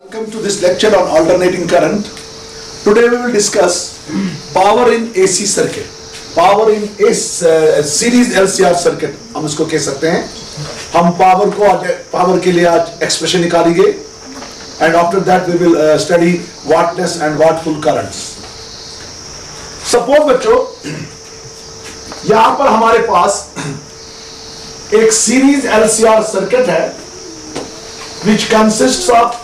Welcome to this lecture on alternating current. Today we will discuss power in AC circuit. Power in series LCR circuit हम इसको कह सकते हैं. हम power के लिए आज एक्सप्रेशन निकालेंगे and after that we will study wattness and wattful currents. Suppose बच्चों यहाँ पर हमारे पास एक सीरीज LCR सर्किट है which consists of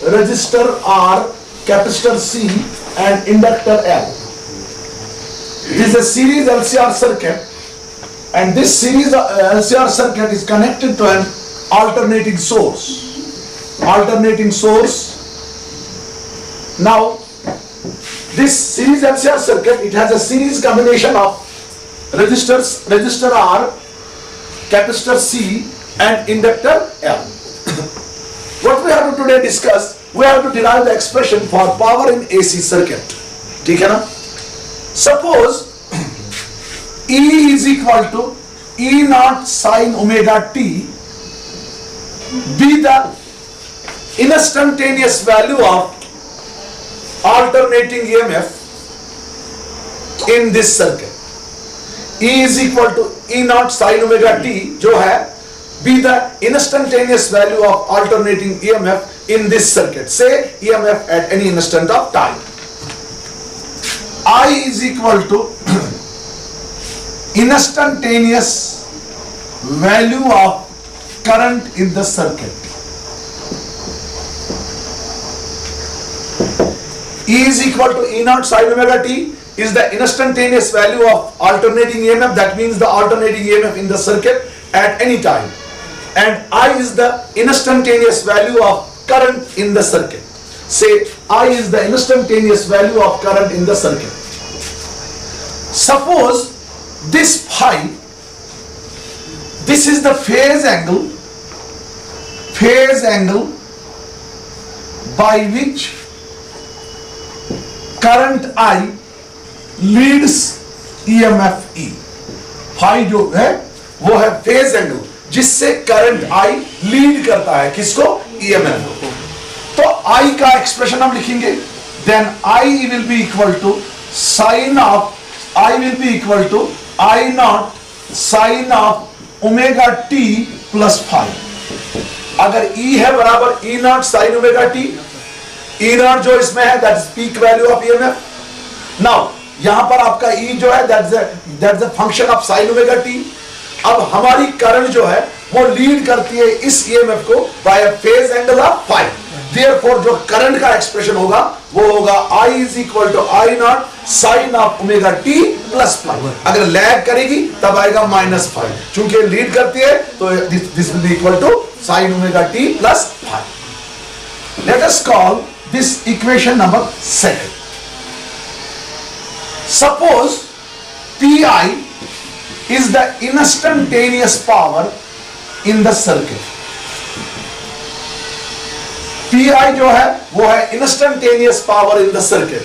resistor R, capacitor C and inductor L. This is a series LCR circuit and this series LCR circuit is connected to an alternating source. Now this series LCR circuit, it has a series combination of resistor R, capacitor C and inductor L. What we have to today discuss, we have to derive the expression for power in AC circuit. ठीक है ना? Suppose E is equal to E naught sin omega t be the instantaneous value of alternating EMF in this circuit. E is equal to E naught sin omega t जो है be the instantaneous value of alternating EMF in this circuit. Say EMF at any instant of time. I is equal to instantaneous value of current in the circuit. E is equal to E naught sin omega t is the instantaneous value of alternating EMF, that means the alternating EMF in the circuit at any time. And I is the instantaneous value of current in the circuit. Say I is the instantaneous value of current in the circuit. Suppose this phi, this is the phase angle by which current I leads EMF E. Phi जो है वो है phase angle जिससे current I lead करता है किसको? EMF को. तो I का एक्सप्रेशन हम लिखेंगे. Then I will be equal to sin of I naught sin of omega t plus phi. अगर E है बराबर E naught sin omega t, E naught जो इसमें है that is peak value of EMF. Now यहां पर आपका E जो है that's the function of sin omega t. अब हमारी करंट जो है वो लीड करती है इस EMF को by a phase angle of phi. Therefore जो करंट का एक्सप्रेशन होगा वो होगा I is equal to I naught sin of omega t plus phi. अगर लैग करेगी तब आएगा minus phi. चूंकि लीड करती है तो this will be equal to sin omega t plus phi. Let us call this equation number 2. Suppose Pi is the instantaneous power in the circuit. Pi जो है वो है instantaneous power in the circuit,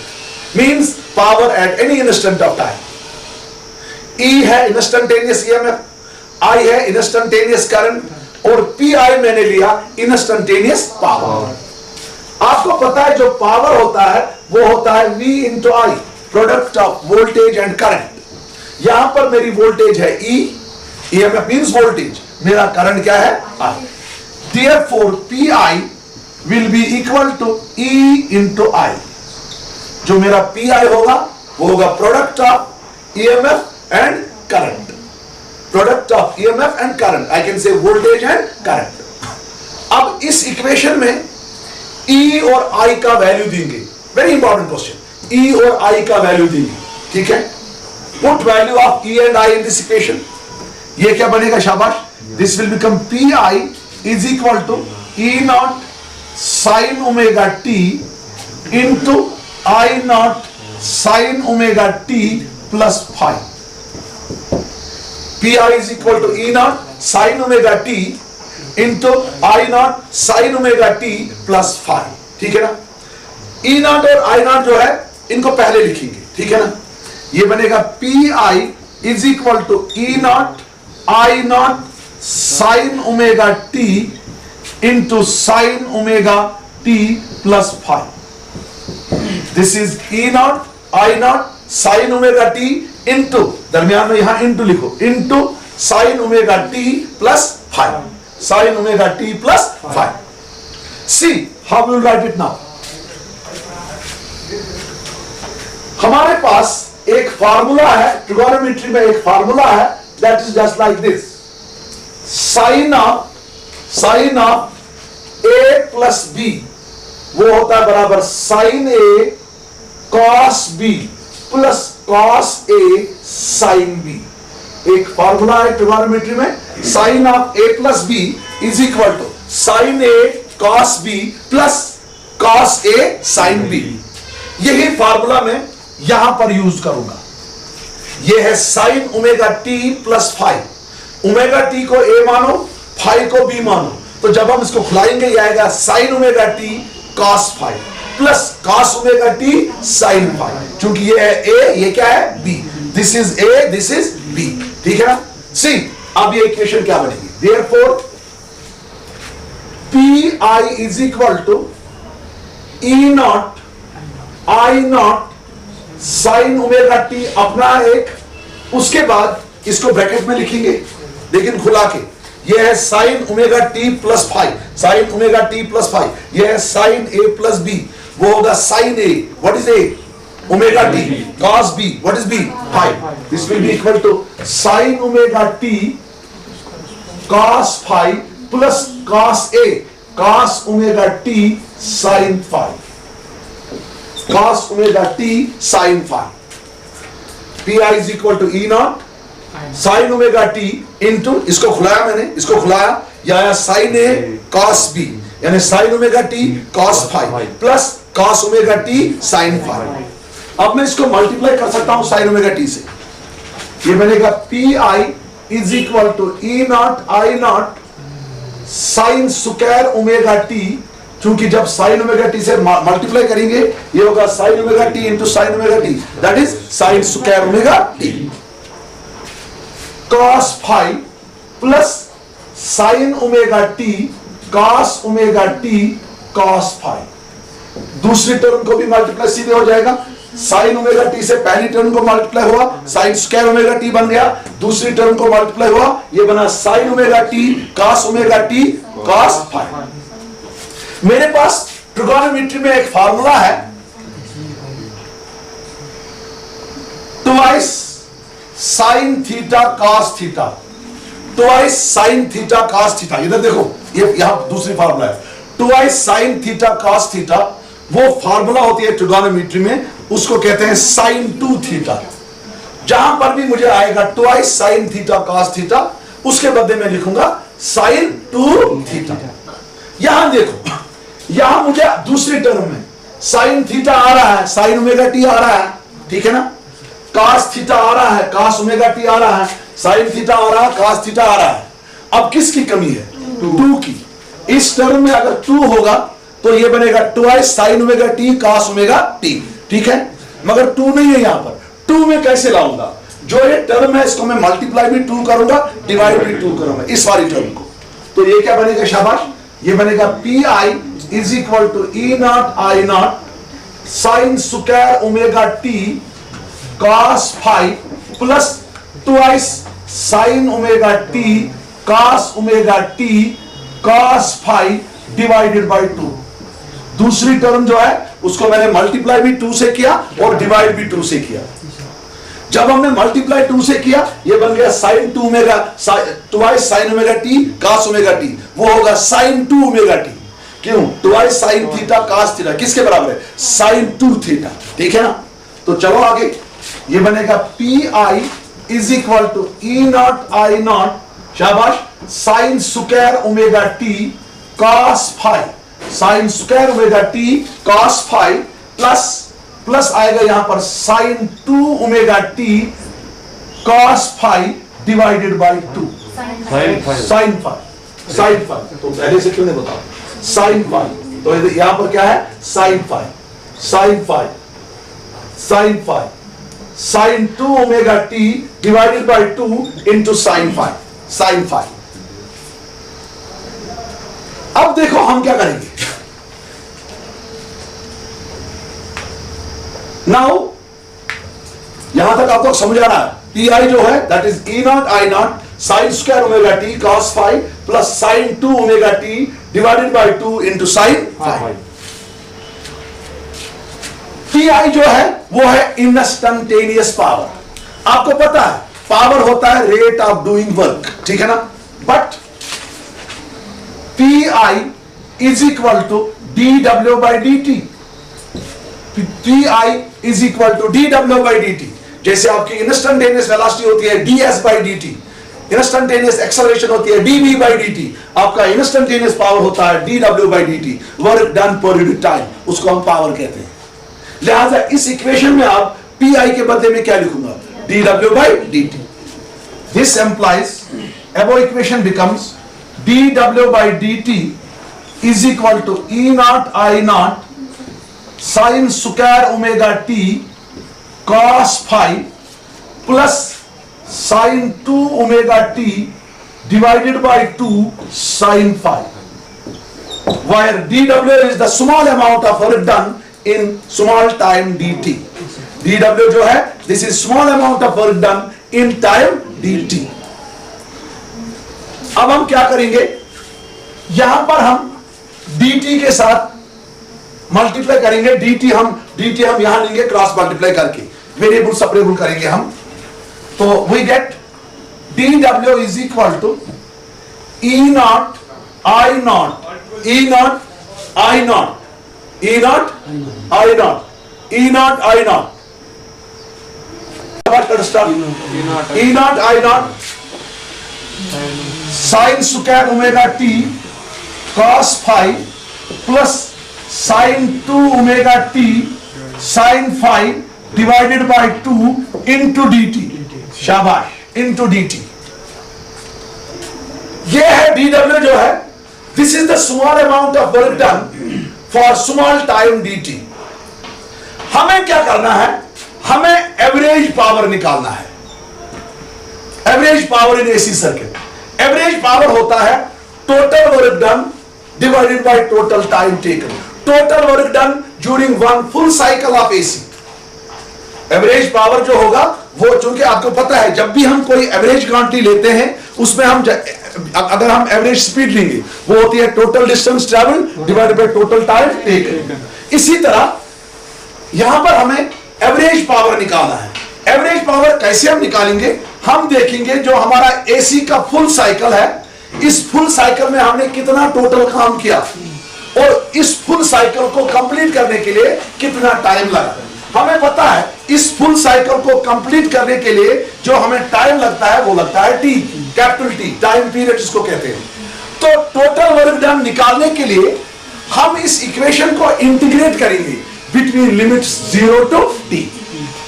means power at any instant of time. E है instantaneous EMF, I है instantaneous current और Pi मैंने लिया instantaneous power. आपको पता है जो पावर होता है वो होता है V into I, product of voltage and current. यहां पर मेरी वोल्टेज है E, EMF means voltage, मेरा करंट क्या है? I. Therefore Pi will be equal to E into I. जो मेरा Pi होगा वो होगा product of EMF and current. Product of EMF and current. I can say voltage and current. अब इस इक्वेशन में E और I का वैल्यू देंगे. Very important question. E और I का वैल्यू देंगे. ठीक है? Put value of E and I in this equation. ये क्या बनेगा शाबाश? This will become Pi is equal to E naught sin omega t into I naught sin omega t plus phi. Pi is equal to E naught sin omega t into I naught sin omega t plus phi. ठीक है ना? E naught और I naught जो है इनको पहले लिखेंगे. ठीक है ना? ये बनेगा Pi is equal to E naught I naught sin omega t into sin omega T plus five. This is E not I not sine omega T into, दरमियान में यहां इंटू लिखो, into sine omega T plus five, sine omega T plus five. See how will write it now. हमारे पास एक formula है, trigonometry में एक formula है, that is just like this, sine of A plus B वो होता है बराबर sine A cos B plus cos A sine B. एक फार्मूला है ट्रिगोनोमेट्री में, sine of A plus B is equal to sine A cos B plus cos A sine B. यही formula में यहां पर यूज करूंगा। यह है sine omega T plus five. Omega T को ए मानो, फाइव को बी मानो, तो जब हम इसको खुलाएंगे यह आएगा sine omega T cos five plus cos omega T sine five. चूंकि ये है ए, ये क्या है B, this is A, this is B, ठीक है ना। सी अब ये इक्वेशन क्या बनेगी, therefore P I is equal to E not I not sine omega T अपना एक, उसके बाद इसको ब्रैकेट में लिखेंगे लेकिन खुला के, यह है sine omega T plus five, sine omega T plus five, यह है साइन ए प्लस बी, वो होगा sine A, what is A, omega T, cos B, what is B, five, this will be equal to sine omega T cos five plus cos A, cos omega T sine five, cos omega t sin phi। pi is equal to e naught sin omega t into, इसको खुलाया मैंने, इसको खुलाया, यह आया sin a cos b, यानी sin omega t cos phi plus cos omega t sin phi। अब मैं इसको multiply कर सकता हूं sin omega t से, ये बनेगा pi is equal to e naught I naught sin square omega t, चूंकि जब साइन ओमेगा टी से मल्टीप्लाई करेंगे ये होगा sign omega T into sine omega T, that is sine square omega T, cos five plus sign omega T cos omega T cos five. दूसरी term को भी multiply सीधे हो जाएगा, साइन ओमेगा टी से पहली टर्म को मल्टीप्लाई हुआ, साइन स्क्वायर ओमेगा टी बन गया, दूसरी टर्म को मल्टीप्लाई हुआ, ये बना sign omega T cos omega T cos five. मेरे पास ट्रिगोनोमेट्री में एक फार्मूला है, twice sine theta cos theta, twice sine theta cos theta. इधर देखो, ये यहां दूसरी फार्मूला है, twice sine theta cos theta, वो फार्मूला होती है ट्रिगोनोमेट्री में, उसको कहते हैं साइन टू थीटा। जहां पर भी मुझे आएगा twice sine theta cos theta, उसके बदले में लिखूंगा साइन टू थीटा। यहां देखो, यहां मुझे दूसरी टर्म में साइन थीटा आ रहा है, साइन ओमेगा टी आ रहा है, ठीक है ना, कॉस थीटा आ रहा है, कॉस ओमेगा टी आ रहा है, साइन थीटा आ रहा है, कॉस थीटा आ रहा है। अब किसकी कमी है, टू की। इस टर्म में अगर टू होगा तो ये बनेगा twice sine omega T cos omega T, ठीक है, मगर टू नहीं है यहां पर। टू में कैसे लाऊंगा, जो ये टर्म है इसको मैं मल्टीप्लाई भी टू करूंगा, डिवाइड भी टू करूंगा, इस वाली टर्म को, तो ये क्या बनेगा, शाबाश, ये बनेगा P I is equal to E not I not sine square omega T cos five plus twice sine omega T cos omega T cos five divided by two. दूसरी टर्म जो है उसको मैंने मल्टीप्लाई भी टू से किया और divide भी टू से किया। जब हमने मल्टीप्लाई टू से किया ये बन गया sign two omega, twice sine omega T cos omega T, वो होगा साइन टू ओमेगा टी। क्यों, twice sine theta cos theta किसके बराबर है, साइन टू थीटा, ठीक है ना। तो चलो आगे, ये बनेगा P I is equal to E not I not, शाबाश, sine square omega T cos five, sine square omega T cos five plus आएगा यहां पर sine two omega T cos five divided by two, sine five. तो पहले से क्यों नहीं बताओ, साइन फाइव, तो यहां पर क्या है, sine five, sine five, sine five, sine two omega T divided by two into sine five, sine five. अब देखो हम क्या करेंगे, नाउ यहां तक आपको समझ आ रहा है। टी आई जो है that is E not I not sine square omega T cos phi plus sine 2 omega T divided by 2 into sine phi. T I जो है वो है इंस्टंटेनियस पावर। आपको पता है पावर होता है रेट ऑफ डूइंग वर्क, ठीक है ना। But P I is equal to D W by D T. P I is equal to D W by D T. जैसे आपकी इंस्टंटेनियस वेलोसिटी होती है D S by D T, instantaneous acceleration होती है D V by D T, आपका instantaneous power होता है D W by D T, work done per unit time, उसको हम पावर कहते हैं। लिहाजा इस इक्वेशन में आप पी आई के बदले में क्या लिखूंगा, D W by D T. This implies above equation becomes dw by dt is equal to E naught I naught sin square omega t cos phi plus sin 2 omega t divided by 2 sin phi, where dw is the small amount of work done in small time dt. dw जो है this is small amount of work done in time dt. अब हम क्या करेंगे, यहां पर हम dt के साथ मल्टीप्लाई करेंगे। dt हम यहां लेंगे क्रॉस मल्टीप्लाई करके, वेरिएबल सेपरेबल करेंगे हम। तो we get dw is equal to E not I not, E not I not, E not I not, E not I not, E not I not sine square omega T cos phi plus sine 2 omega T sine phi divided by 2 into D T. शाबाश, into D T. ये है D W जो है, this is the small amount of work done for small time D T. हमें क्या करना है, हमें एवरेज पावर निकालना है। Average power in AC circuit, average power होता है total work done divided by total time taken, total work done during one full cycle of AC. Average power जो होगा वो, चूंकि आपको पता है जब भी हम कोई एवरेज क्वांटिटी लेते हैं उसमें हम अगर हम एवरेज स्पीड लेंगे वो होती है total distance travel divided by total time taken. इसी तरह यहां पर हमें एवरेज पावर निकालना है। एवरेज पावर कैसे हम निकालेंगे, हम देखेंगे जो हमारा एसी का फुल साइकिल है, इस फुल साइकिल में हमने कितना टोटल काम किया और इस फुल साइकिल को कंप्लीट करने के लिए कितना टाइम लगा। हमें पता है इस फुल साइकिल को कंप्लीट करने के लिए जो हमें टाइम लगता है वो लगता है T, capital T, time period इसको कहते हैं। तो टोटल वर्क डन निकालने के लिए हम इस इक्वेशन को इंटीग्रेट करेंगे बिटवीन लिमिट्स 0 टू टी,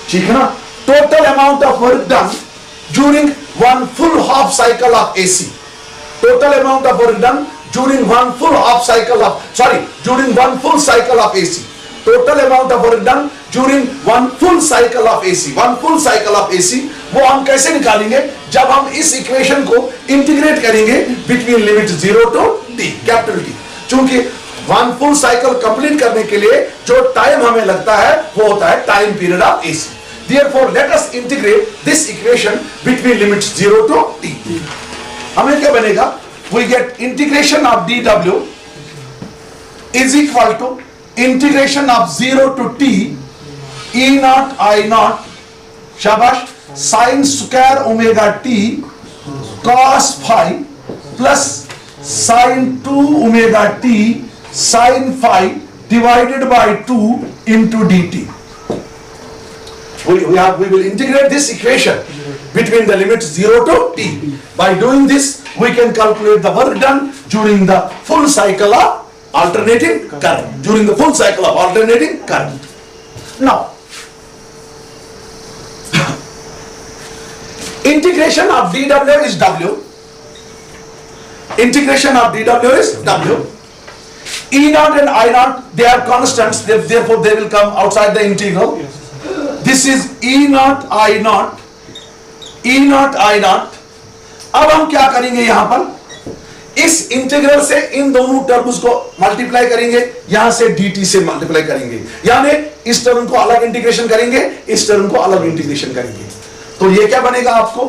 ठीक है ना। Total amount of work done during one full half cycle of AC, total amount of work done during one full half cycle of during one full cycle of AC, total amount of work done during one full cycle of AC, one full cycle of AC। वो हम कैसे निकालेंगे, जब हम इस equation को integrate करेंगे between limit 0 to t, capital T। चूंकि वन फुल साइकिल कंप्लीट करने के लिए जो टाइम हमें लगता है वो होता है time period of AC। Therefore, let us integrate this equation between limits 0 to t. हमें क्या बनेगा, we get integration of dw is equal to integration of 0 to t e naught I naught, शाबाश, sin square omega t cos phi plus sin 2 omega t sin phi divided by 2 into dt. We will integrate this equation between the limits 0 to t. By doing this, we can calculate the work done during the full cycle of alternating current. During the full cycle of alternating current. Now, integration of dw is w. Integration of dw is w. E naught and I naught, they are constants. Therefore, they will come outside the integral. This is E naught I naught, E naught I naught। अब हम क्या करेंगे, यहां पर इस integral से इन दोनों terms को मल्टीप्लाई करेंगे, यहां से dt से मल्टीप्लाई करेंगे, यानी इस टर्म को अलग इंटीग्रेशन करेंगे, इस टर्म को अलग इंटीग्रेशन करेंगे, तो ये क्या बनेगा आपको,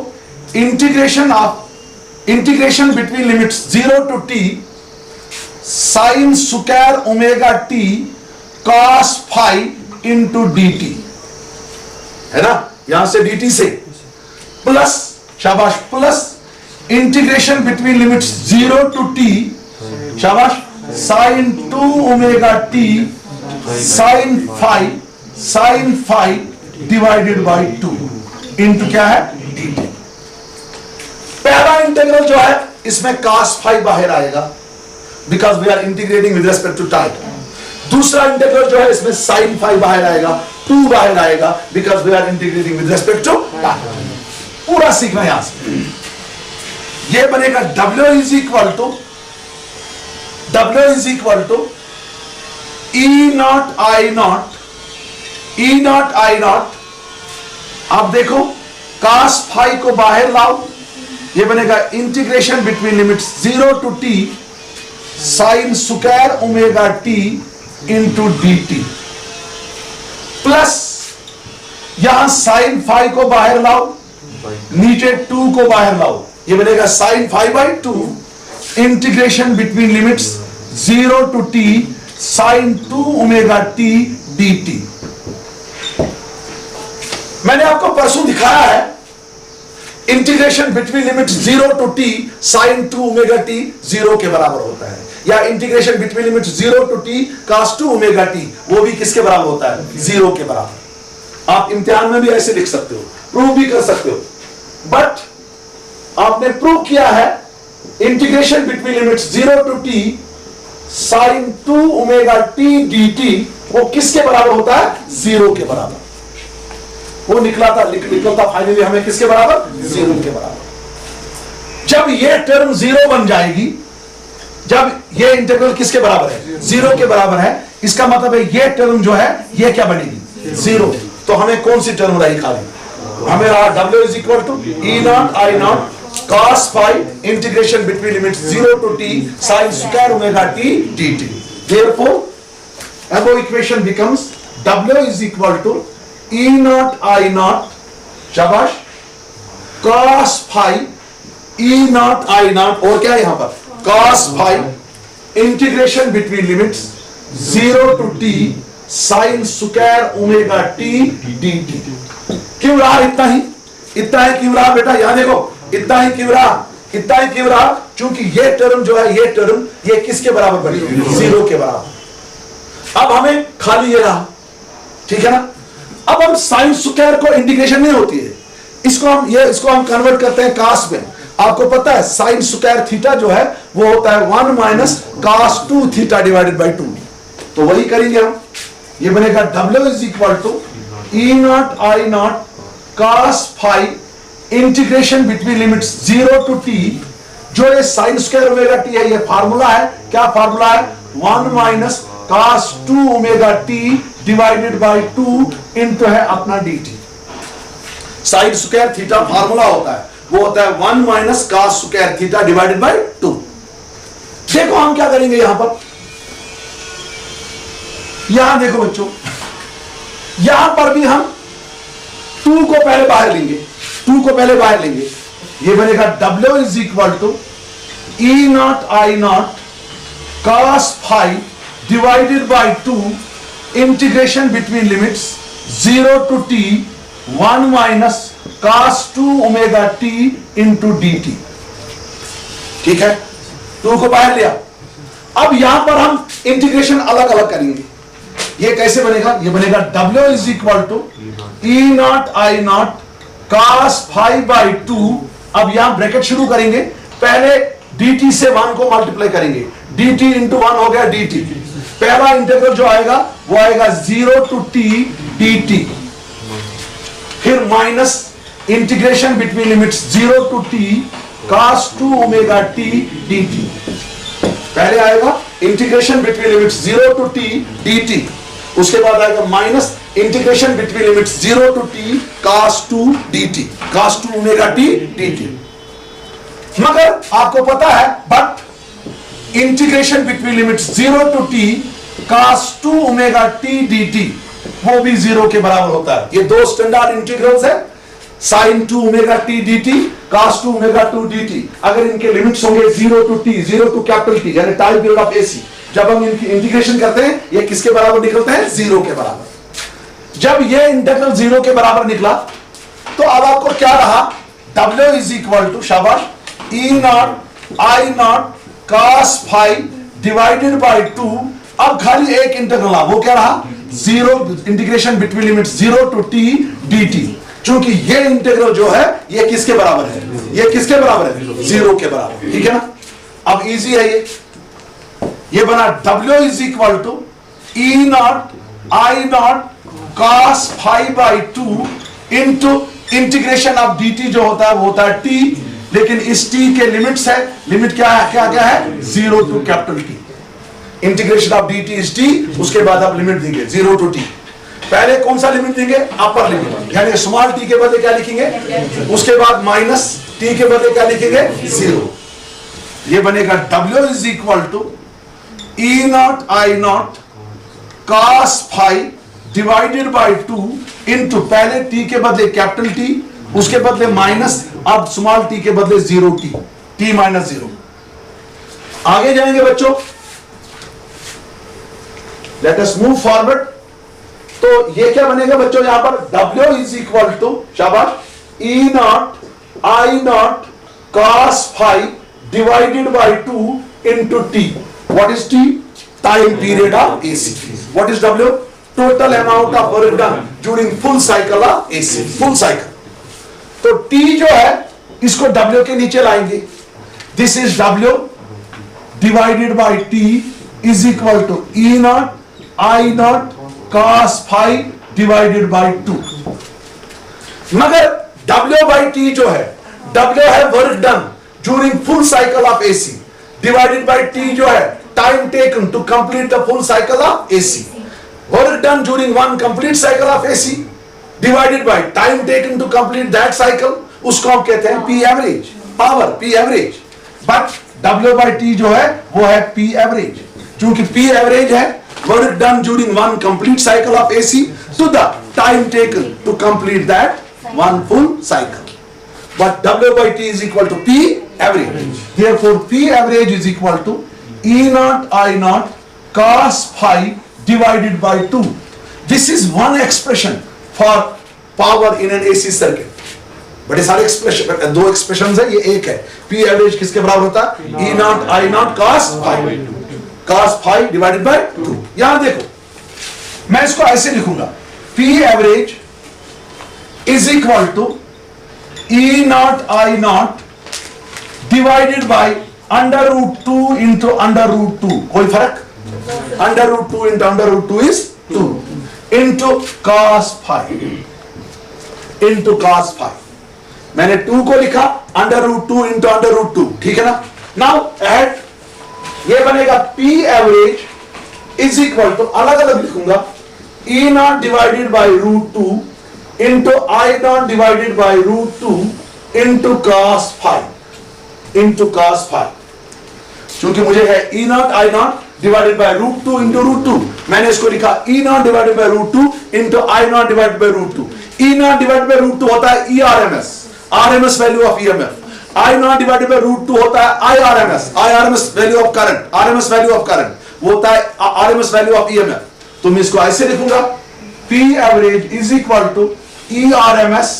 integration between limits 0 to t sin square omega t cos phi into dt, है ना, यहां से dt से प्लस, शाबाश, plus integration between limits 0 to t, शाबाश, sin 2 omega t sin phi divided by 2 into क्या है, dt। पहला इंटीग्रल जो है इसमें cos phi बाहर आएगा because we are integrating with respect to time. दूसरा इंटीग्रल जो है इसमें sin phi बाहर आएगा, 2 बाहर आएगा because we are integrating with respect to time. पूरा सीखना यहां से, ये बनेगा W is equal to E not I not. अब देखो cos phi को बाहर लाओ, ये बनेगा integration between limits 0 to t sin square omega t into dt, plus यहां sin phi को बाहर लाओ, नीचे 2 को बाहर लाओ, ये बनेगा sin phi by 2 integration between limits 0 to t sin 2 omega t dt। मैंने आपको परसों दिखाया है integration between limits 0 to t sin 2 omega t 0 के बराबर होता है, या integration between limits 0 to t cos 2 omega t वो भी किसके बराबर होता है, 0 के बराबर। आप इम्तिहान में भी ऐसे लिख सकते हो, प्रूव भी कर सकते हो, बट आपने प्रूव किया है integration between limits 0 to t sin 2 omega t dt वो किसके बराबर होता है, 0 के बराबर। वो निकलता फाइनली हमें किसके बराबर, 0 के बराबर। जब ये टर्म 0 बन जाएगी, जब ये इंटीग्रल किसके बराबर है, 0 के बराबर है, इसका मतलब है ये टर्म जो है ये क्या बनेगी, 0। तो हमें कौन सी टर्म रही खाली, हमें रहा W is equal to E not I not cos phi integration between limits 0 to t sin square omega t dt। Therefore above equation becomes W is equal to E not I not, शाबाश, cos phi E not I not, और क्या है यहां पर, cos phi integration between limits 0 to t sin square omega t dt। क्यों रहा इतना ही क्यों रहा बेटा, यहां देखो, इतना ही क्यों रहा, क्योंकि ये टर्म जो है, ये टर्म ये किसके बराबर बनी, 0 के बराबर। अब हमें खाली ये रहा, ठीक है ना। अब हम साइन स्क्वायर को इंटीग्रेशन नहीं होती है, इसको हम कन्वर्ट करते हैं कास में। आपको पता है साइन स्क्वायर थीटा जो है वो होता है 1 minus cos 2 theta divided by 2, तो वही करेंगे हम। ये बनेगा W is equal to E not I not cos phi integration between limits 0 to t, जो ये साइन स्क्वायर ओमेगा t है, ये फार्मूला है, क्या फार्मूला है, 1 minus cos 2 omega t divided by 2 into है अपना dt। Sine square theta formula होता है, वो होता है 1 minus cos square theta divided by 2। देखो हम क्या करेंगे यहां पर, यहां देखो बच्चों, यहां पर भी हम 2 को पहले बाहर लेंगे, ये बनेगा W is equal to E not I not cos phi divided by 2 integration between limits 0 to t 1 minus cos 2 omega t into dt। ठीक है, 2 को बाहर लिया। अब यहां पर हम इंटीग्रेशन अलग अलग करेंगे। ये कैसे बनेगा, ये बनेगा W is equal to E not I not cos phi by 2। अब यहां ब्रैकेट शुरू करेंगे, पहले dt से 1 को मल्टीप्लाई करेंगे, dt इंटू 1 हो गया dt। पहला इंटीग्रल जो आएगा वो आएगा 0 to t dt, फिर minus integration between limits 0 to t cos 2 omega t dt। पहले आएगा integration between limits 0 to t dt, उसके बाद आएगा minus integration between limits 0 to t cos 2 dt, cos 2 omega t dt। मगर आपको पता है, but integration between limits 0 to t cos 2 omega t dt वो भी 0 के बराबर होता है। ये दो स्टैंडर्ड इंटीग्रल्स है, sin 2 omega t dt, cos 2 omega 2 dt। अगर इनके लिमिट्स होंगे 0 to t, 0 to capital T, यानी टाइम पीरियड ऑफ AC, जब हम इनकी इंटीग्रेशन करते हैं ये किसके बराबर निकलते हैं? 0 के बराबर। जब ये इंटीग्रल 0 के बराबर निकला तो अब आपको क्या रहा? W इज इक्वल टू, शाबाश, E not I not cos phi divided by 2। अब खाली एक इंटीग्रल, वो क्या रहा? 0 integration between limits 0 to t dt। चूंकि ये इंटीग्रल जो है ये किसके बराबर है? ये किसके बराबर है? 0 के बराबर, ठीक है ना। अब इजी है ये बना W is equal to E not I not cos phi by 2 into integration of dt जो होता है वो होता है t, लेकिन इस t के लिमिट्स है, लिमिट क्या है? क्या है? 0 to capital T। Integration of dt is t, उसके बाद आप लिमिट देंगे 0 टू t। पहले कौन सा लिमिट देंगे? अपर लिमिट, यानी स्मॉल t के बदले क्या लिखेंगे? उसके बाद माइनस t के बदले क्या लिखेंगे? 0। ये बनेगा W is equal to E not I not cos phi divided by 2 into पहले t के बदले कैपिटल T, उसके बदले माइनस, अब स्मॉल t के बदले 0 t माइनस 0। आगे जाएंगे बच्चों, लेट अस मूव फॉरवर्ड। तो ये क्या बनेगा बच्चों? यहां पर W इज इक्वल टू, शाबाश, E not I not cos phi divided by 2 into t। What is t? Time period of AC। What is W? Total amount of work done during full cycle of AC, full cycle. तो t जो है इसको W के नीचे लाएंगे, this is W divided by t is equal to E not I not cos phi divided by 2। मगर W by T जो है, W है work done during full cycle of AC, divided by T जो है time taken to complete the full cycle of AC। Work done during one complete cycle of AC divided by time taken to complete that cycle, उसको हम कहते हैं P average, power P average. But W by T जो है वो है P average, क्योंकि P average है work done during one complete cycle of AC to the time taken to complete that one full cycle. But W by T is equal to P average. Therefore, P average is equal to E naught I naught cos phi divided by 2. This is one expression for power in an AC circuit. बड़े सारे expression, दो expression है, ये एक है। P average किसके बराबर होता है? E naught I naught cos phi cos phi divided by 2। यहां देखो, मैं इसको ऐसे लिखूंगा, P average is equal to E not I naught divided by under root 2 into under root 2। कोई फर्क? Under root 2 into under root 2 is 2 into cos phi into cos phi। मैंने 2 को लिखा under root 2 into under root 2, ठीक है ना। Now add, ये बनेगा P average is equal to, अलग अलग लिखूंगा, E naught divided by root 2 into I naught divided by root 2 into cos phi into cos phi। क्योंकि मुझे है E not I naught divided by root 2 into root 2, मैंने इसको लिखा E naught divided by root 2 into I naught divided by root 2। E naught divided by root 2 होता है ERMS, RMS value of EMF। I naught divided by root 2 होता है IRMS value of current, RMS value of current, वो होता है RMS value of EMF। तो मैं इसको ऐसे लिखूंगा, P average is equal to ERMS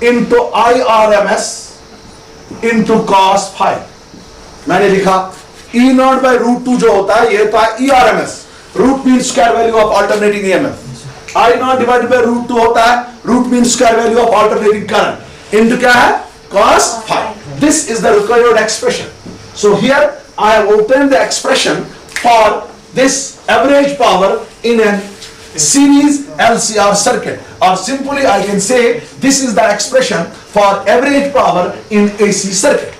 into IRMS into cos phi। मैंने लिखा E नॉट बाय रूट 2 जो होता है ये होता है ERMS, root mean square value of alternating EMF। I naught divided by root 2 होता है root mean square value of alternating current into क्या है? cos phi. This is the required expression. So here I have obtained the expression for this average power in a series LCR circuit, or simply I can say this is the expression for average power in AC circuit.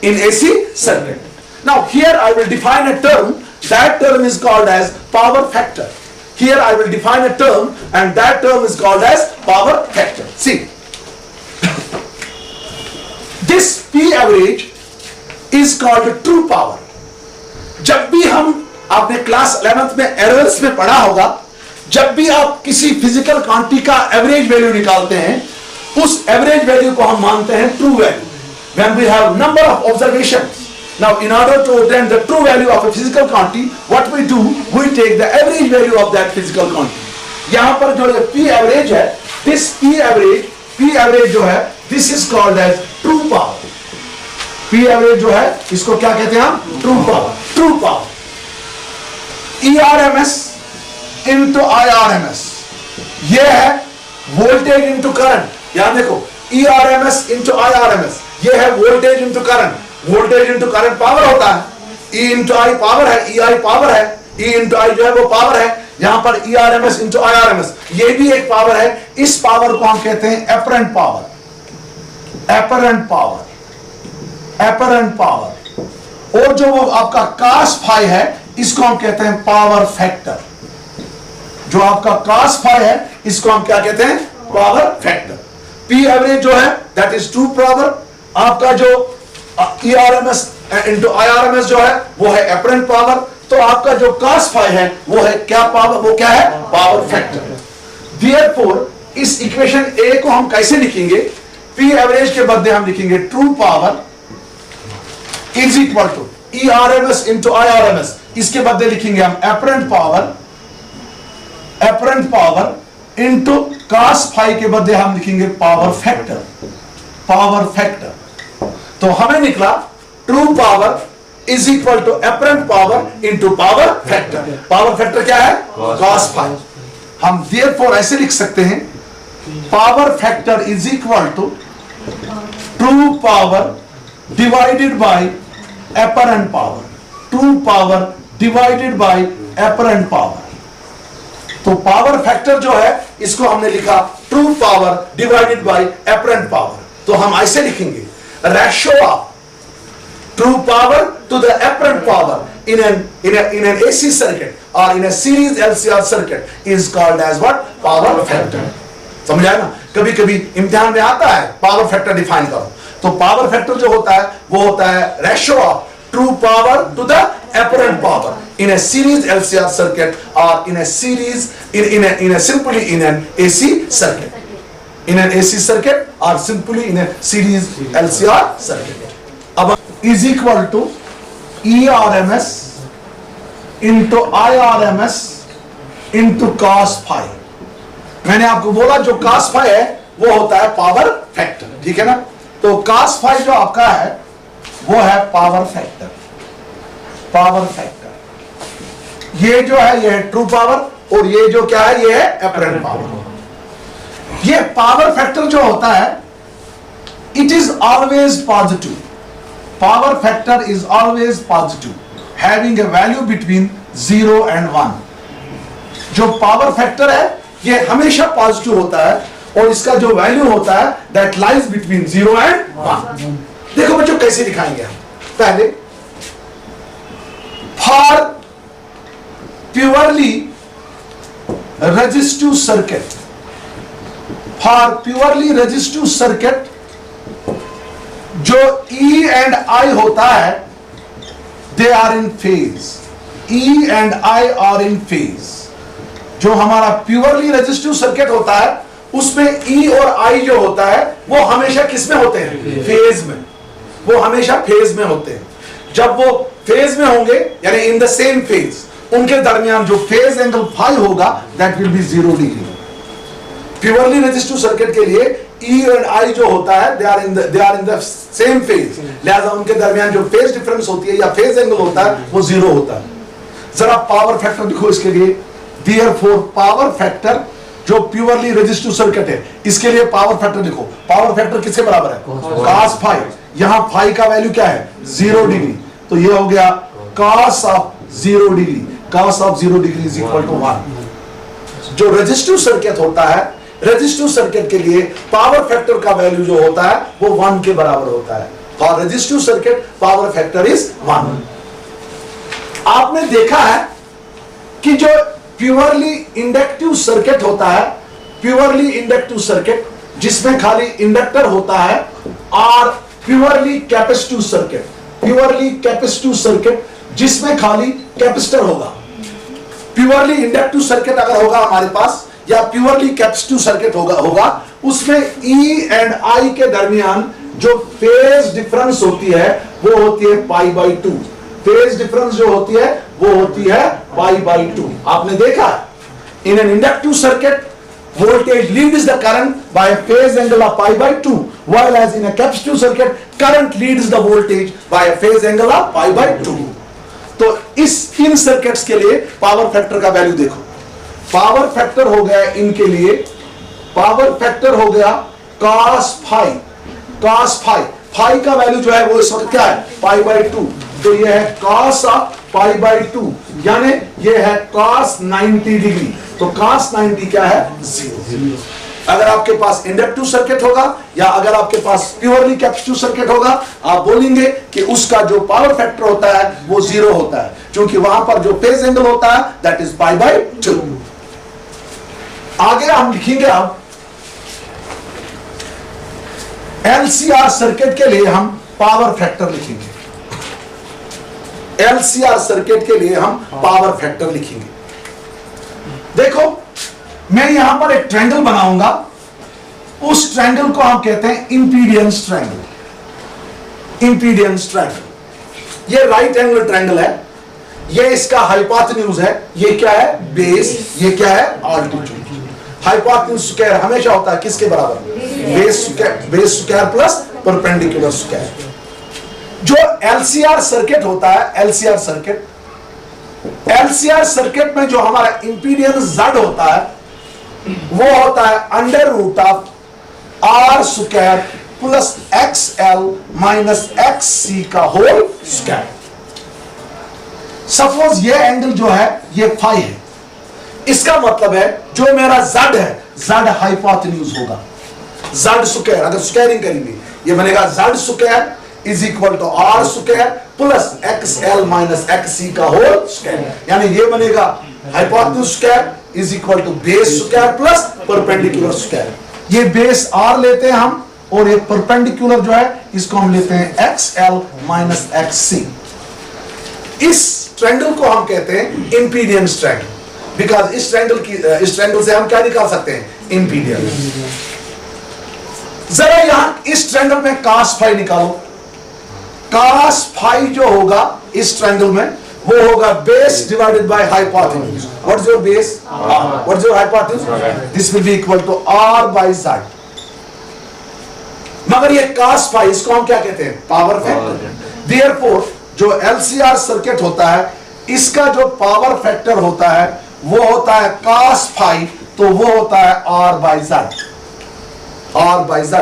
In AC circuit. Now here I will define a term. That term is called as power factor. Here I will define a term, and that term is called as power factor. See. This P average is called true power. जब भी हम आपने class 11th में errors में पढ़ा होगा जब भी आप किसी फिजिकल क्वांटिटी का एवरेज वैल्यू निकालते हैं, उस एवरेज वैल्यू को हम मानते हैं true value. When we have number of observations, now in order to obtain the true value of a physical quantity, what we do, we take the average value of that physical quantity। यहाँ पर जो P average है, this P average जो है, this is called as true power। P average जो है, इसको क्या कहते हैं हम? True power। ERMS into IRMS, ये है वोल्टेज इंटू करंट। याद देखो, ERMS into IRMS, ये है voltage into current. Voltage into current power होता है, E इंटू आई पावर है, EI पावर है, E इंटू आई जो है वो पावर है। यहां पर ERMS इंटू IRMS, ये भी एक पावर है। इस पावर को हम कहते हैं एपरेंट पावर। Apparent power. और जो वो आपका cos फाई है, इसको हम कहते हैं पावर फैक्टर। जो आपका cos फाई है, इसको हम क्या कहते हैं? Power factor. P एवरेज जो है, दैट इज ट्रू पावर। आपका जो ERMS इंटू IRMS जो है, वो है एपरेंट पावर। तो आपका जो cos फाई है, वो है क्या पावर? वो क्या है? Power factor. Therefore, इस इक्वेशन A को हम कैसे लिखेंगे? P एवरेज के बदले हम लिखेंगे true power is equal to ERMS into IRMS। इसके बदले लिखेंगे हम apparent power into cos phi के बदले हम लिखेंगे पावर फैक्टर। तो हमें निकला true power is equal to apparent power into power factor. Power factor क्या है? cos phi. हम therefore ऐसे लिख सकते हैं, power factor is equal to true power divided by apparent power. True power divided by apparent power. तो power factor जो है, इसको हमने लिखा true power divided by apparent power. तो हम ऐसे लिखेंगे, ratio of true power to the apparent power in an AC circuit or in a series LCR circuit is called as what? Power factor। समझ आया ना? कभी कभी इम्तिहान में आता है पावर फैक्टर डिफाइन करो। तो पावर फैक्टर जो होता है, वो होता है ratio of true power to the apparent power in a series LCR circuit or in a series simply in an AC circuit, in an AC circuit or simply in a series LCR circuit। अब is equal to ERMS into IRMS into cos phi. मैंने आपको बोला जो cos phi है, वो होता है power factor. ठीक है ना? तो cos फाई जो आपका है, वो है पावर फैक्टर। ये जो है, ये है ट्रू पावर, और ये जो क्या है, ये है एपरेंट पावर। ये पावर फैक्टर जो होता है, it is always positive. Power factor is always positive, having a value between 0 and 1। जो पावर फैक्टर है, ये हमेशा पॉजिटिव होता है, और इसका जो वैल्यू होता है, दैट लाइज बिटवीन 0 and 1। देखो बच्चों कैसे दिखाएंगे हम। पहले for purely resistive circuit, जो E and I होता है, they are in phase। E and I are in phase। जो हमारा प्योरली रेजिस्टिव सर्किट होता है, उसमें E और I जो होता है, वो हमेशा किस में होते हैं? फेज में। वो हमेशा फेज में होते हैं। जब वो फेज में होंगे, यानी इन द सेम फेज, उनके दरमियान जो फेज एंगल फाई होगा, that will be 0 degree. Purely resistive circuit के लिए E एंड I जो होता है, they are in the same phase, लिहाजा उनके दरमियान जो फेज डिफरेंस होती है या फेज एंगल होता है, वो 0 होता है। जरा पावर फैक्टर लिखो इसके लिए। देयरफॉर पावर फैक्टर जो प्योरली रेजिस्टिव सर्किट है, इसके लिए पावर फैक्टर लिखो। पावर फैक्टर किसके बराबर है? cos phi. यहां फाई का वैल्यू क्या है? 0 डिग्री। तो ये हो गया cos of 0 degree. cos of 0 degree is equal to 1। जो रेजिस्टिव सर्किट होता है, रेजिस्टिव सर्किट के लिए पावर फैक्टर का वैल्यू जो होता है, वो 1 के बराबर होता है। For resistive circuit power factor is 1। आपने देखा है कि जो प्योरली इंडक्टिव सर्किट होता है, प्योरली इंडक्टिव सर्किट जिसमें खाली इंडक्टर होता है, और purely capacitive circuit, purely capacitive circuit जिसमें खाली कैपेसिटर होगा। प्योरली इंडक्टिव सर्किट अगर होगा हमारे पास या प्योरली कैपेसिटिव सर्किट होगा उसमें E एंड I के दरमियान जो फेज डिफरेंस होती है वो होती है पाई बाई 2। फेज डिफरेंस जो होती है वो होती है पाई बाई 2। आपने देखा in an inductive circuit voltage leads the current by a phase angle of pi by 2, while as in a capacitive circuit current leads the voltage by a phase angle of pi by 2। तो इन circuits के लिए power factor का value देखो। Power factor हो गया इनके लिए, power factor हो गया cos phi। cos phi phi का वैल्यू जो है वो इस वक्त क्या है पाई बाई 2। तो ये है cos ऑफ पाई बाई 2 यानी ये है cos 90 डिग्री। तो cos 90 क्या है 0। अगर आपके पास इंडक्टिव सर्किट होगा या अगर आपके पास प्योरली कैपेसिटिव सर्किट होगा आप बोलेंगे कि उसका जो पावर फैक्टर होता है वो 0 होता है, क्योंकि वहां पर जो फेज एंगल होता है दैट इज पाई बाई 2। आगे हम लिखेंगे अब LCR सर्किट के लिए हम पावर फैक्टर लिखेंगे। LCR सर्किट के लिए हम पावर फैक्टर लिखेंगे। देखो मैं यहां पर एक ट्रायंगल बनाऊंगा, उस ट्रायंगल को हम कहते हैं इंपीडेंस ट्रायंगल। इंपीडेंस ट्रायंगल ये राइट एंगल ट्रायंगल है, ये इसका हाइपोटेन्यूज है, ये क्या है बेस, ये क्या है ऑल्टीट्यूड। हाइपोटेन्यूज स्क्वायर हमेशा होता है किसके बराबर base square plus perpendicular square. जो LCR सर्किट होता है LCR सर्किट में जो हमारा इंपीडेंस Z होता है वो होता है under root of R square plus XL minus XC का होल स्क्वायर। सपोज ये एंगल जो है ये फाई है, इसका मतलब है जो मेरा Z है Z हाइपोटेन्यूज होगा। Z स्क्वायर अगर स्क्वायरिंग करेंगे ये बनेगा Z square is equal to R square plus XL minus XC का होल स्क्वायर, यानी ये बनेगा hypotenuse square is equal to base square plus perpendicular square. ये बेस R लेते हैं हम और ये परपेंडिकुलर जो है इसको हम लेते हैं XL माइनस XC। इस ट्रायंगल को हम कहते हैं इंपीडेंस ट्रायंगल, बिकॉज इस ट्रायंगल से हम क्या निकाल सकते हैं इंपीडेंस। जरा यहां इस ट्रायंगल में cos फाई निकालो। cos फाई जो होगा इस ट्रायंगल में वो होगा base divided by hypotenuse. What is your base R, what is your hypotenuse, this will be equal to R by Z। मगर ये cos फाई इसको हम क्या कहते हैं पावर फैक्टर। देयरफॉर जो LCR सर्किट होता है इसका जो पावर फैक्टर होता है वो होता है cos फाई, तो वो होता है R बाय Z,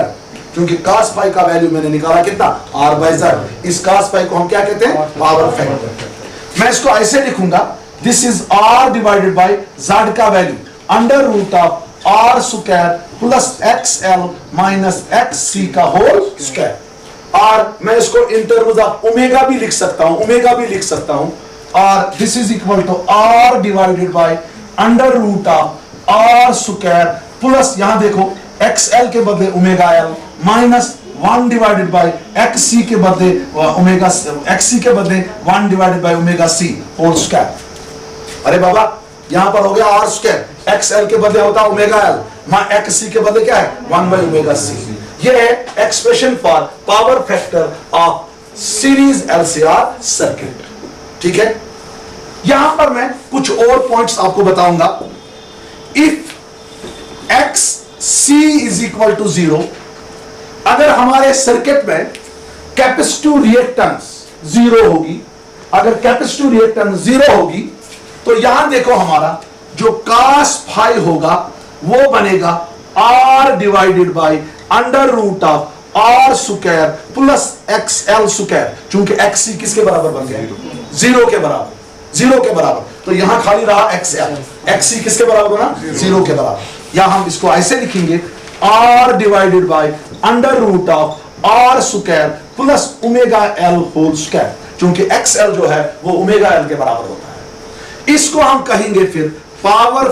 क्योंकि cos फाई का वैल्यू मैंने निकाला कितना R बाय Z। इस cos फाई को हम क्या कहते हैं पावर फैक्टर। मैं इसको ऐसे लिखूंगा this is R divided by Z का value under root of R square plus XL minus XC का होल स्क्वायर। और मैं इसको इन टर्म्स ऑफ ओमेगा भी लिख सकता हूं और this is equal to R divided by under root of R square plus यहां देखो XL के बदले omega L minus 1 divided by XC के बदले ओमेगा XC के बदले 1 divided by omega C whole square. अरे बाबा यहां पर हो गया R स्क्वायर, XL के बदले होता ओमेगा L, XC के बदले क्या है 1 बाय ओमेगा C। ये है expression for power factor of series LCR circuit. ठीक है, यहां पर मैं कुछ और पॉइंट्स आपको बताऊंगा। If XC is equal to 0, अगर हमारे सर्किट में कैपेसिटिव रिएक्टेंस 0 होगी, अगर कैपेसिटिव रिएक्टेंस 0 होगी तो यहां देखो हमारा जो cos फाई होगा वो बनेगा R divided by under root of R square plus XL square, क्योंकि XC किसके बराबर बन गया 0 के बराबर, तो यहां खाली रहा XL, XC किसके बराबर बना 0 के बराबर। या हम इसको ऐसे लिखेंगे R divided by under root of R square plus omega L whole square, क्योंकि XL जो है वो ओमेगा L के बराबर होता है। इसको हम कहेंगे फिर पावर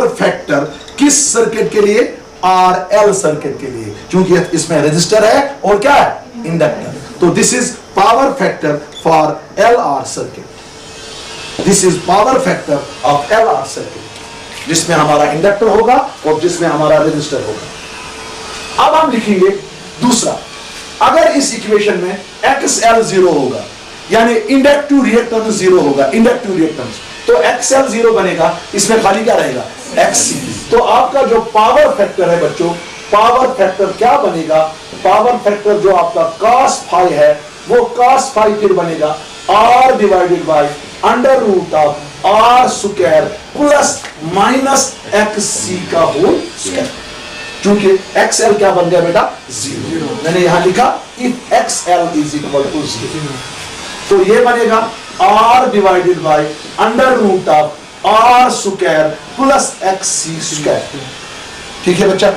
फैक्टर किस सर्किट के लिए RL सर्किट के लिए, क्योंकि इसमें रेजिस्टर है और क्या है इंडक्टर। तो this is power factor for LR circuit. This is power factor of LR circuit, जिसमें हमारा इंडक्टर होगा और जिसमें हमारा रेजिस्टर होगा। अब हम लिखेंगे दूसरा, अगर इस इक्वेशन में XL 0 होगा, यानी इंडक्टिव रिएक्टेंस 0 होगा, इंडक्टिव रिएक्टेंस, तो XL 0 बनेगा, इसमें खाली क्या रहेगा, XC। तो आपका जो पावर फैक्टर है बच्चों, पावर फैक्टर क्या बनेगा, पावर फैक्टर जो आपका cos phi है, वो cos phi फिर बनेगा R divided by under root of R square plus minus XC का होल स्क्वायर। क्योंकि XL क्या बन गया बेटा, 0। मैंने यहां लिखा if XL is equal to 0, तो ये बनेगा R divided by under root of R square plus XC square. ठीक है बच्चा,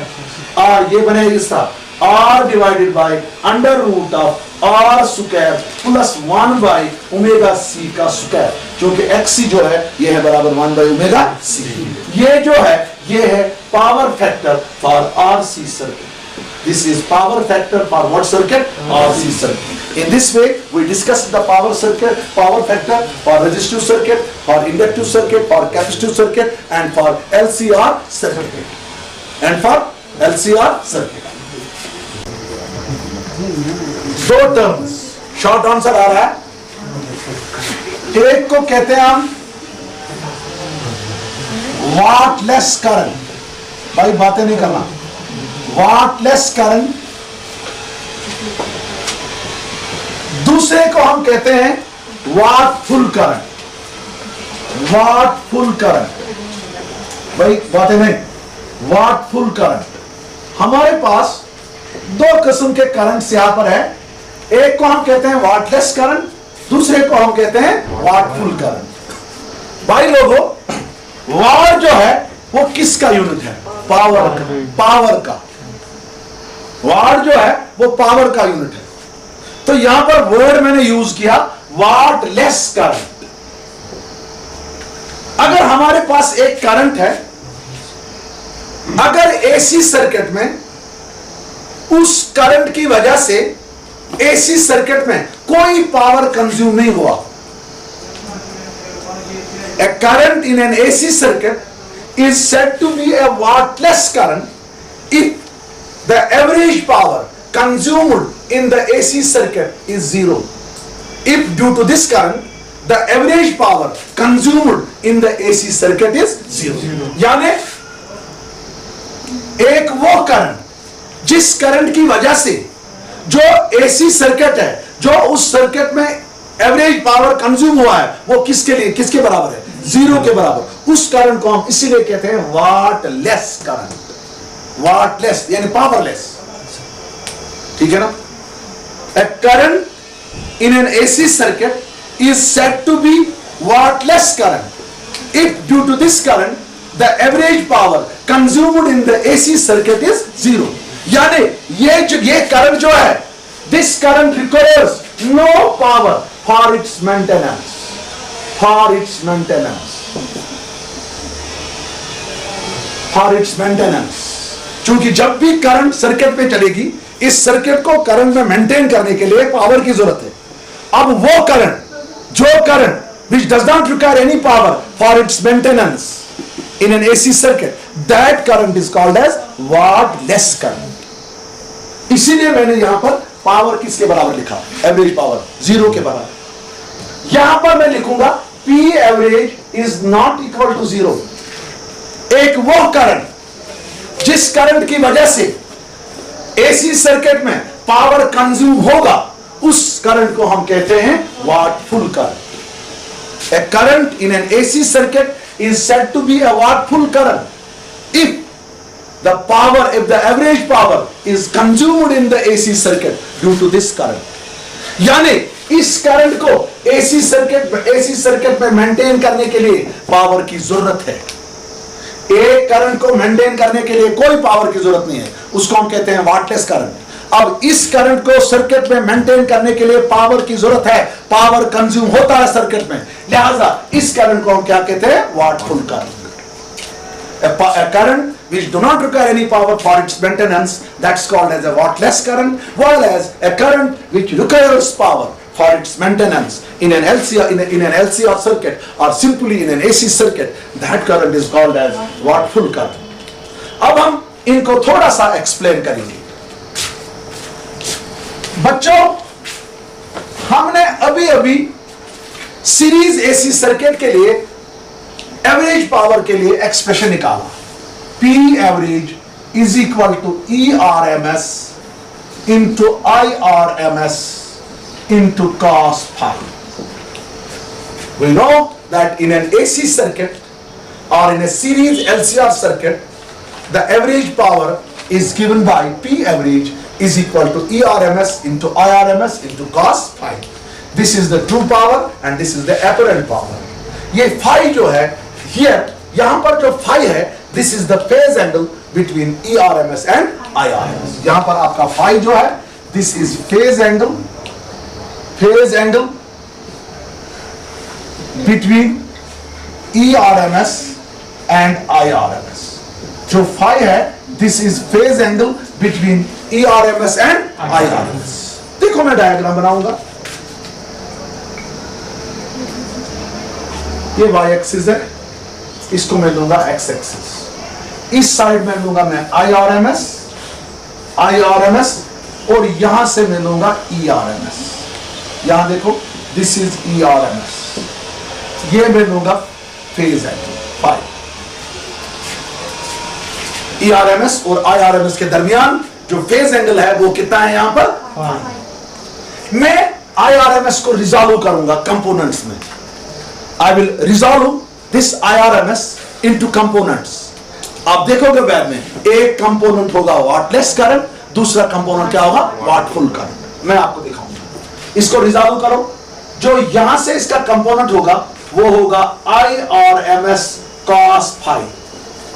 ये बनेगा इसका R divided by under root of R square plus 1 by omega C का स्क्वायर, क्योंकि XC जो है ये है बराबर 1 बाय ओमेगा C। ये जो है ये है power factor for RC circuit. This is power factor for what circuit? RC circuit. In this way, we discussed the power circuit, power factor for resistive circuit, for inductive circuit, for capacitive circuit, and for LCR circuit. And for LCR circuit. दो terms, short answer आ रहा है। एक को कहते हैं हम wattless current, भाई बातें नहीं करना, वाटलेस करंट। दूसरे को हम कहते हैं वाटफुल करंट, वाटफुल करंट, भाई बातें नहीं, वाटफुल करंट। हमारे पास दो किस्म के करंट्स यहां पर है, एक को हम कहते हैं वाटलेस करंट, दूसरे को हम कहते हैं वाटफुल करंट। भाई लोगों, वाट जो है वो किसका यूनिट है, पावर का, पावर का। वाट जो है वो पावर का यूनिट है। तो यहां पर वर्ड मैंने यूज किया वाटलेस करंट। अगर हमारे पास एक करंट है, अगर एसी सर्किट में उस करंट की वजह से एसी सर्किट में कोई पावर कंज्यूम नहीं हुआ, a current in an AC circuit is said to be a wattless current if the average power consumed in the AC circuit is 0. If due to this current the average power consumed in the AC circuit is 0. यानी एक वो current जिस current की वजह से जो AC circuit है, जो उस सर्किट में एवरेज पावर कंज्यूम हुआ है, वो किसके लिए, किसके बराबर है, 0 के बराबर। उस करंट को हम इसीलिए कहते हैं वाटलेस करंट, वाटलेस यानी पावरलेस। ठीक है ना। A current in an AC circuit is said to be wattless current if due to this current the average power consumed in the AC circuit is 0. यानी ये करंट जो है, this current requires no power for its maintenance, for its maintenance, for its maintenance। क्योंकि जब भी current circuit पे चलेगी, इस सर्किट को करंट में मेंटेन करने के लिए पावर की जरूरत है। अब वो करंट, जो current which does not require any power for its maintenance in an AC circuit, that current is called as wattless current। इसीलिए मैंने यहां पर पावर किसके बराबर लिखा, एवरेज पावर 0 के बराबर। यहां पर मैं लिखूंगा P average is not equal to 0। एक वो करंट जिस करंट की वजह से एसी सर्किट में पावर कंज्यूम होगा, उस करंट को हम कहते हैं wattful current. A current in an AC circuit is said to be a wattful current if the power, if the average power is consumed in the AC circuit due to this current। यानी इस current को AC circuit में maintain करने के लिए power की जरूरत है। एक करंट को मेंटेन करने के लिए कोई पावर की जरूरत नहीं है, उसको हम कहते हैं वाटलेस करंट। अब इस करंट को सर्किट में मेंटेन करने के लिए पावर की जरूरत है, पावर कंज्यूम होता है सर्किट में, लिहाजा इस करंट को हम क्या कहते हैं, wattful current. A current which do not require any power for its maintenance, that's called as a wattless current, while as a current which requires power for its maintenance in an LCR in an LCR circuit or simply in an AC circuit, that current is called as what? Full current. अब हम इनको थोड़ा सा explain करेंगे। बच्चों, हमने अभी अभी सीरीज एसी सर्किट के लिए एवरेज पावर के लिए एक्सप्रेशन निकाला, P average is equal to ERMS into IRMS into cos phi. We know that in an AC circuit or in a series LCR circuit, the average power is given by P average is equal to ERMS into IRMS into cos phi. This is the true power and this is the apparent power. ये phi जो है, here यहाँ पर जो phi है, this is the phase angle between ERMS and IRMS. यहाँ पर आपका phi जो है, this is phase angle between ERMS and IRMS. जो phi है, this is phase angle between ERMS and IRMS. देखो मैं डायग्राम बनाऊंगा। ये y एक्सिस है, इसको मैं लूंगा x एक्सिस, इस साइड में लूंगा मैं IRMS और यहां से मैं लूंगा ERMS। यहां देखो, दिस इज ERMS, ये मैं लूंगा फेज एंगल phi। ERMS और IRMS के दरमियान जो फेज एंगल है वो कितना है यहां पर? मैं IRMS को रिजॉल्व करूंगा कंपोनेंट्स में। I will resolve this IRMS into components. आप देखोगे बैग में एक कंपोनेंट होगा वाटलेस करंट, दूसरा कंपोनेंट क्या होगा? वाटफुल करंट। मैं आपको दिखाऊंगा, इसको रिजॉल्व करो। जो यहां से इसका कंपोनेंट होगा वो होगा IRMS cos phi,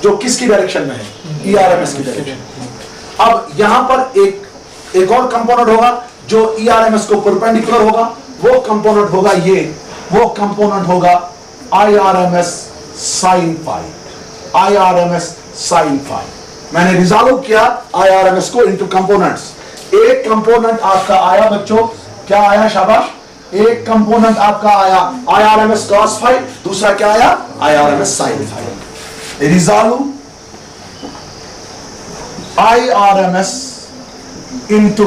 जो किसकी डायरेक्शन में है? ERMS की डायरेक्शन। अब यहां पर एक और कंपोनेंट होगा जो ERMS को परपेंडिकुलर होगा, वो कंपोनेंट होगा ये, वो कंपोनेंट होगा IRMS sin phi, IRMS sin phi। मैंने रिजॉल्व किया IRMS को इनटू कंपोनेंट्स। एक कंपोनेंट आपका आया बच्चों, क्या आया? शाबाश। एक कंपोनेंट आपका आया IRMS cos phi, दूसरा क्या आया? IRMS sin phi। Resolve IRMS into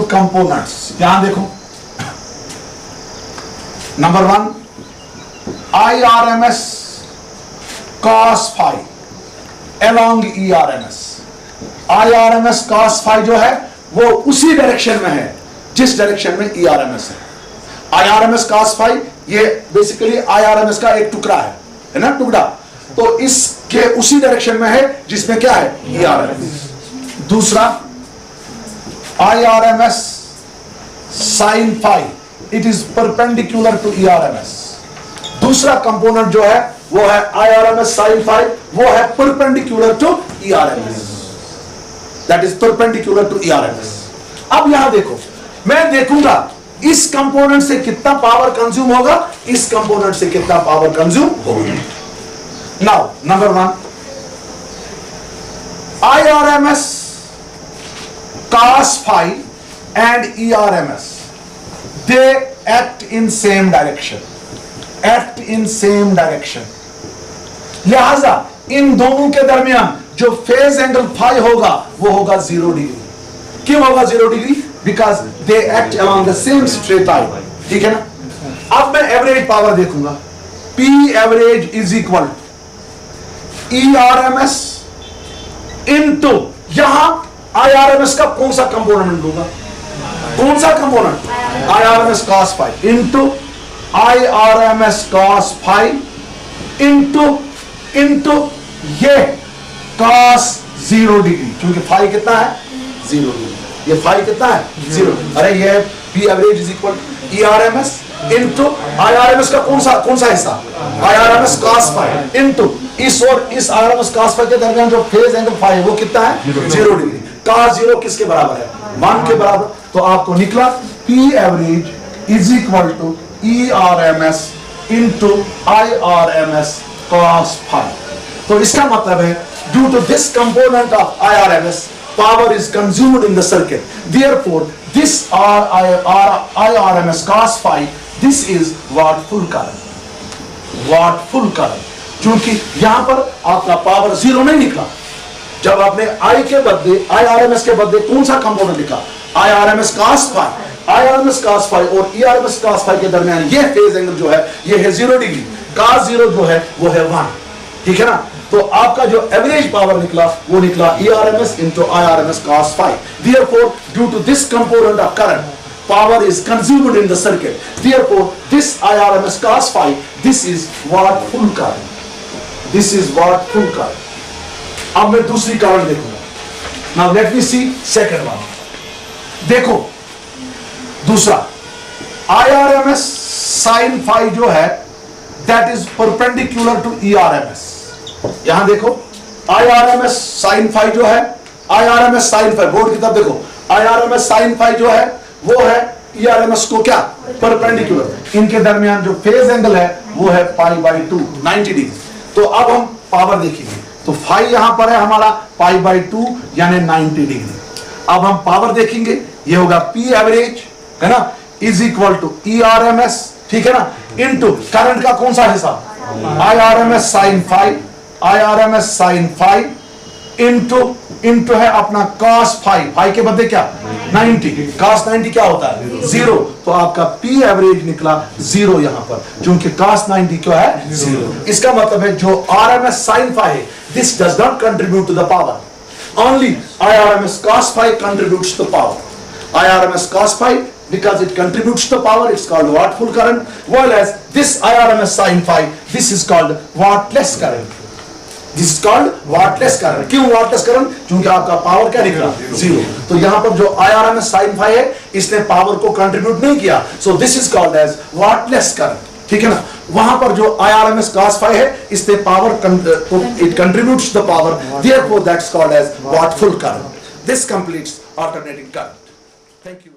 components, यहां देखो, number 1 IRMS cos phi along ERMS। IRMS cos phi जो है वो उसी डायरेक्शन में है जिस डायरेक्शन में ERMS है। IRMS cos phi ये बेसिकली IRMS का एक टुकड़ा है ना, टुकड़ा, तो इसके उसी डायरेक्शन में है जिसमें क्या है? ERMS। दूसरा IRMS sin phi, it is perpendicular to ERMS। दूसरा कंपोनेंट जो है वो है IRMS sin phi, वो है perpendicular to ERMS, that is perpendicular to ERMS। अब यहां देखो, मैं देखूंगा इस कंपोनेंट से कितना पावर कंज्यूम होगा, इस कंपोनेंट से कितना पावर कंज्यूम होगा। Now number 1 IRMS cos phi and ERMS, they act in same direction, लिहाजा इन दोनों के दरमियान जो फेज एंगल फाई होगा वो होगा 0 डिग्री। क्यों होगा 0 degree? Because they act along the same straight line. ठीक है ना। अब मैं एवरेज पावर देखूंगा, P average is equal ERMS into, यहां IRMS का कौन सा कंपोनेंट लूंगा? कौन सा component? IRMS cos phi into IRMS cos phi into ये cos 0 डिग्री, क्योंकि phi कितना है? 0 डिग्री। ये phi कितना है? 0। अरे ये P average is equal ERMS into IRMS का कौन सा हिस्सा? IRMS cos phi इनटू इस और इस IRMS cos phi के दरमियान जो फेज एंगल phi है वो कितना है? 0 डिग्री। cos 0 किसके बराबर है? 1 के बराबर। तो आपको निकला P average is equal to ERMS into IRMS cos phi। तो इसका मतलब है due to this component of IRMS power is consumed in the circuit. Therefore, this IRMS cos phi, this is watt full current. Watt full current. क्योंकि यहां पर आपका power zero नहीं निकला, जब आपने I के बदले IRMS के बदले कौन सा कंपोनेंट लिखा, IRMS cos phi. IRMS cos phi और ERMS cos phi के दरमियान ये फेज एंगल जो है ये है 0 डिग्री, cos 0 जो है वो है 1, ठीक है ना। तो आपका जो एवरेज पावर निकला वो निकला ERMS into IRMS cos phi. Therefore, due to this component of current, power is consumed in the circuit. Therefore, this IRMS cos phi, this is watt full current. This is watt full current. अब मैं दूसरी current देखूंगा. Now let me see second one. देखो दूसरा IRMS sin phi जो है that is perpendicular to ERMS. यहां देखो IRMS sin phi जो है, IRMS sin phi बोर्ड की तरफ देखो, IRMS sin phi जो है वो है ERMS को क्या परपेंडिकुलर, इनके दरमियान जो फेज एंगल है वो है पाई बाई 2 90 डिग्री. तो अब हम पावर देखेंगे, तो फाई यहां पर है हमारा पाई बाई 2 यानी 90 डिग्री. अब हम पावर देखेंगे, ये होगा P एवरेज है ना इज इक्वल टू ERMS, ठीक है ना, इनटू करंट का कौन सा हिस्सा IRMS sin phi, IRMS sin phi into है अपना cos phi, phi के बदले क्या 90, cos 90 क्या होता है 0. तो आपका P एवरेज निकला 0 यहां पर, क्योंकि cos 90 क्या है 0. इसका मतलब है जो RMS sin phi है, this does not contribute to the power. Only IRMS cos phi contributes to power. IRMS cos phi, because it contributes to power, it's called watt full current, while as this IRMS sin phi, this is called wattless current. This is called wattless current. क्यों wattless current? क्योंकि आपका power क्या निकला 0. तो यहाँ पर जो IRMS sin phi है इसने पावर को कंट्रीब्यूट नहीं किया, so this is called as wattless current, ठीक है ना. वहां पर जो IRMS cos phi है इसने power it contributes the power, therefore that's called as watt full current. This completes alternating current. Thank you.